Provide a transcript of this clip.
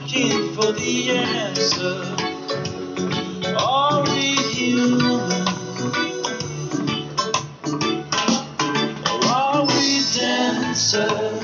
looking for the answer. Are we human or are we dancers?